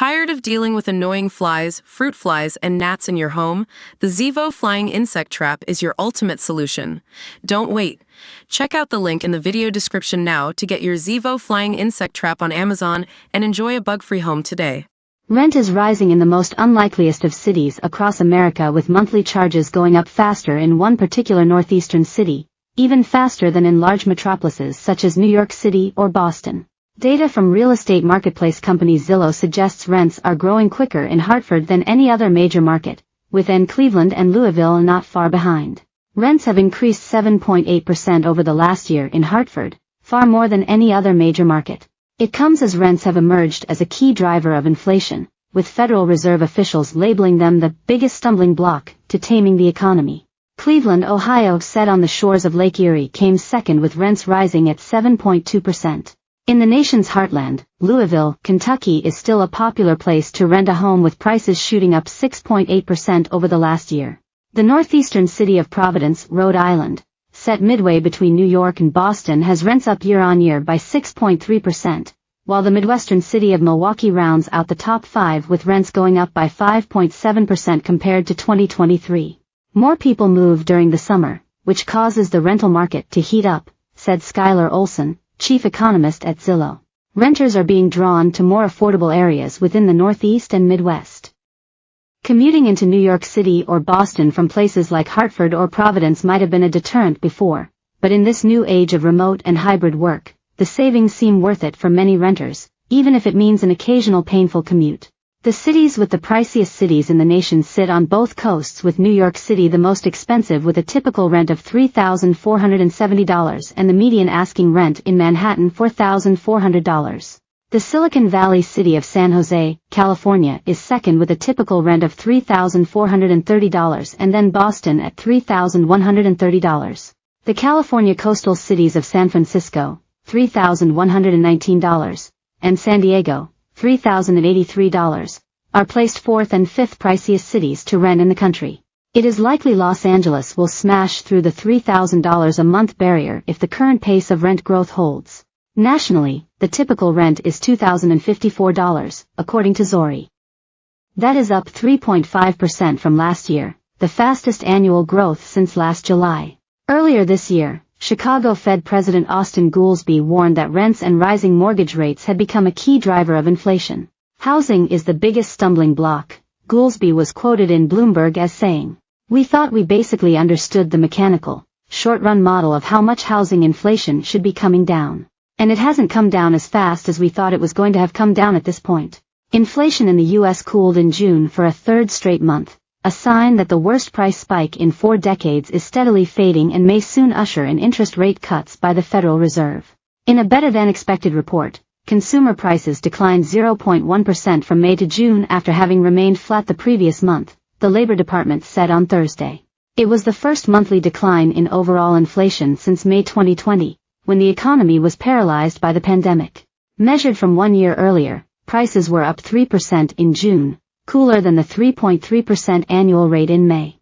Tired of dealing with annoying flies, fruit flies, and gnats in your home? The Zevo Flying Insect Trap is your ultimate solution. Don't wait. Check out the link in the video description now to get your Zevo Flying Insect Trap on Amazon and enjoy a bug-free home today. Rent is rising in the most unlikeliest of cities across America, with monthly charges going up faster in one particular northeastern city, even faster than in large metropolises such as New York City or Boston. Data from real estate marketplace company Zillow suggests rents are growing quicker in Hartford than any other major market, with Cleveland and Louisville not far behind. Rents have increased 7.8% over the last year in Hartford, far more than any other major market. It comes as rents have emerged as a key driver of inflation, with Federal Reserve officials labeling them the biggest stumbling block to taming the economy. Cleveland, Ohio, set on the shores of Lake Erie, came second with rents rising at 7.2%. In the nation's heartland, Louisville, Kentucky is still a popular place to rent a home, with prices shooting up 6.8% over the last year. The northeastern city of Providence, Rhode Island, set midway between New York and Boston, has rents up year-on-year by 6.3%, while the midwestern city of Milwaukee rounds out the top 5 with rents going up by 5.7% compared to 2023. More people move during the summer, which causes the rental market to heat up, said Skylar Olson, chief economist at Zillow. Renters are being drawn to more affordable areas within the Northeast and Midwest. Commuting into New York City or Boston from places like Hartford or Providence might have been a deterrent before, but in this new age of remote and hybrid work, the savings seem worth it for many renters, even if it means an occasional painful commute. The cities with the priciest cities in the nation sit on both coasts, with New York City the most expensive, with a typical rent of $3,470 and the median asking rent in Manhattan $4,400. The Silicon Valley city of San Jose, California is second with a typical rent of $3,430, and then Boston at $3,130. The California coastal cities of San Francisco, $3,119, and San Diego, $3,083, are placed fourth and fifth priciest cities to rent in the country. It is likely Los Angeles will smash through the $3,000 a month barrier if the current pace of rent growth holds. Nationally, the typical rent is $2,054, according to Zori. That is up 3.5% from last year, the fastest annual growth since last July. Earlier this year, Chicago Fed President Austin Goolsbee warned that rents and rising mortgage rates had become a key driver of inflation. Housing is the biggest stumbling block, Goolsbee was quoted in Bloomberg as saying. We thought we basically understood the mechanical, short-run model of how much housing inflation should be coming down. And it hasn't come down as fast as we thought it was going to have come down at this point. Inflation in the U.S. cooled in June for a third straight month, a sign that the worst price spike in 4 decades is steadily fading and may soon usher in interest rate cuts by the Federal Reserve. In a better-than-expected report, consumer prices declined 0.1% from May to June after having remained flat the previous month, the Labor Department said on Thursday. It was the first monthly decline in overall inflation since May 2020, when the economy was paralyzed by the pandemic. Measured from 1 year earlier, prices were up 3% in June, cooler than the 3.3% annual rate in May.